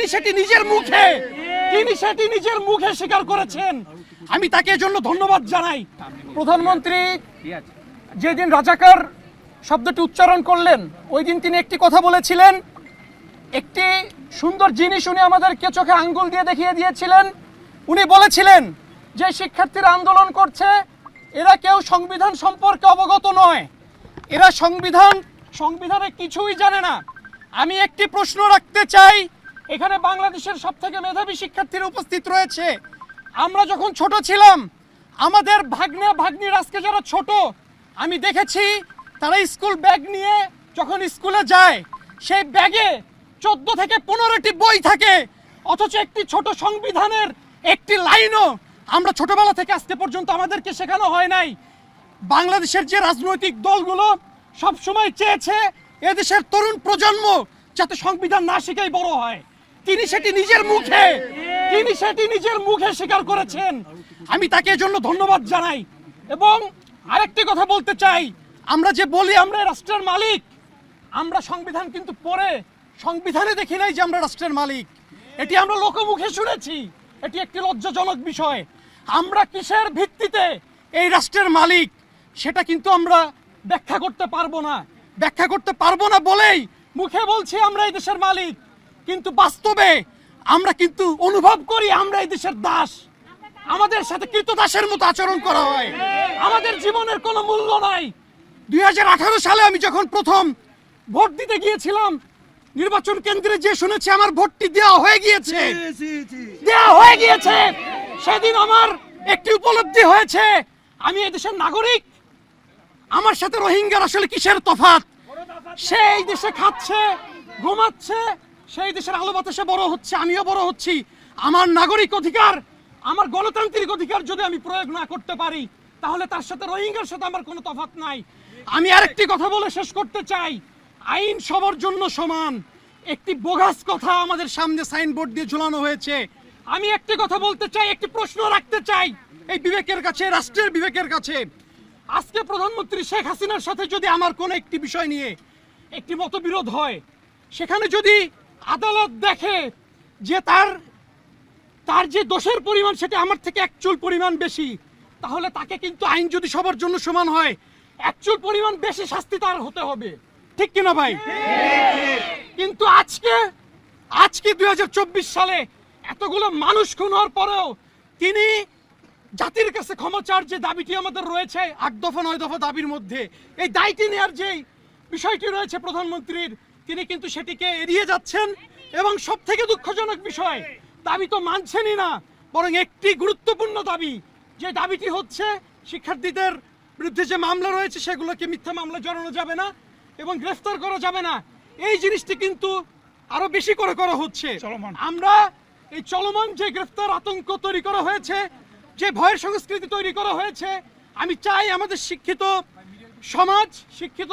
তিনি সেটি নিজের মুখে স্বীকার করেছেন। আমি তাকে এজন্য ধন্যবাদ জানাই। প্রধানমন্ত্রী যেদিন রাজাকার শব্দটি উচ্চারণ করলেন, ওই দিন তিনি একটি কথা বলেছিলেন, একটি সুন্দর জিনিস উনি আমাদেরকে চোখে আঙ্গুল দিয়ে দেখিয়ে দিয়েছিলেন। উনি বলেছিলেন যে শিক্ষার্থীরা আন্দোলন করছে, এরা কেউ সংবিধান সম্পর্কে অবগত নয়, এরা সংবিধানে কিছুই জানে না। আমি একটি প্রশ্ন রাখতে চাই, এখানে বাংলাদেশের সবথেকে মেধাবী শিক্ষার্থীরা উপস্থিত রয়েছে। আমরা যখন ছোট ছিলাম, আমাদের ভাগ্নির আজকে যারা ছোট, আমি দেখেছি তারা স্কুল ব্যাগ নিয়ে যখন স্কুলে যায়, সেই ব্যাগে 14 থেকে 15টি বই থাকে, অথচ একটি ছোট সংবিধানের একটি লাইনও আমরা ছোটবেলা থেকে আজকে পর্যন্ত আমাদেরকে শেখানো হয় নাই। বাংলাদেশের যে রাজনৈতিক দলগুলো সব সময় চেয়েছে এদেশের তরুণ প্রজন্ম যাতে সংবিধান না শিখেই বড় হয়, তিনি সেটি নিজের মুখে স্বীকার করেছেন। আমি তাকে এজন্য ধন্যবাদ জানাই। এবং আরেকটি কথা বলতে চাই, আমরা যে বলি আমরা রাষ্ট্রের মালিক, আমরা সংবিধান কিন্তু পড়ে সংবিধানে দেখি নাই যে আমরা রাষ্ট্রের মালিক। এটি আমরা লোকমুখে শুনেছি। এটি একটি লজ্জাজনক বিষয়। আমরা কিসের ভিত্তিতে এই রাষ্ট্রের মালিক সেটা কিন্তু আমরা ব্যাখ্যা করতে পারবো না বলেই মুখে বলছি আমরা এই দেশের মালিক, কিন্তু বাস্তবে আমরা কিন্তু অনুভব করি আমরা এই দেশের দাস। আমাদের সাথে কৃতদাসের মতো আচরণ করা হয়, আমাদের জীবনের কোনো মূল্য নাই। 2018 সালে আমি যখন প্রথম ভোট দিতে গিয়েছিলাম, নির্বাচন কেন্দ্রে যে শুনেছি আমার ভোটটি দেওয়া হয়ে গিয়েছে, সেদিন আমার একটি উপলব্ধি হয়েছে, আমি এই দেশের নাগরিক। আমার সাথে রোহিঙ্গার আসলে কিসের তফাৎ? সেই দেশে খাচ্ছে, ঘুমাচ্ছে, সেই দেশের আলো বাতাসে বড় হচ্ছে, আমিও বড় হচ্ছি। আমার নাগরিক অধিকার, আমার গণতান্ত্রিক অধিকার যদি আমি প্রয়োগ না করতে পারি, তাহলে তার সাথে রোহিঙ্গার সাথে আমার কোনো তফাৎ নাই। আমি আরেকটি কথা বলে শেষ করতে চাই, আইন সবার জন্য সমান একটি বোগাস কথা আমাদের সামনে সাইনবোর্ড দিয়ে ঝুলানো হয়েছে। আমি একটি কথা বলতে চাই, একটি প্রশ্ন রাখতে চাই এই বিবেকের কাছে, রাষ্ট্রের বিবেকের কাছে। আজকে প্রধানমন্ত্রী শেখ হাসিনার সাথে যদি আমার কোনো একটি বিষয় নিয়ে একটি মতবিরোধ হয়, সেখানে যদি আদালত দেখে যে তার যে দোষের পরিমাণ সেটা আমার থেকে 1 চুল পরিমাণ বেশি, তাহলে তাকে কিন্তু আইন যদি সবার জন্য সমান হয়, 1 চুল পরিমাণ বেশি শাস্তি তার হতে হবে, ঠিক কিনা ভাই? কিন্তু আজকে 2024 সালে এতগুলো মানুষ খুন হওয়ার পরেও তিনি জাতির কাছে ক্ষমা চাওয়ার যে দাবিটি আমাদের রয়েছে 8 দফা 9 দফা দাবির মধ্যে, এই দায়িত্ব নেওয়ার যে বিষয়টি রয়েছে প্রধানমন্ত্রীর, তিনি কিন্তু সেটিকে এড়িয়ে যাচ্ছেন। এবং সব থেকে দুঃখজনক বিষয়, দাবি তো মানছেনই না, বরং একটি গুরুত্বপূর্ণ দাবি, যে দাবিটি হচ্ছে শিক্ষার্থীদের বিরুদ্ধে যে মামলা রয়েছে সেগুলোকে মিথ্যা মামলা জড়ানো যাবে না এবং গ্রেফতার করা যাবে না। এই জিনিসটি কিন্তু আরো বেশি করে করা হচ্ছে। আমরা এই চলমান যে গ্রেফতার আতঙ্ক তৈরি করা হয়েছে, যে ভয়ের সংস্কৃতি তৈরি করা হয়েছে, আমি চাই আমাদের শিক্ষিত সমাজ, শিক্ষিত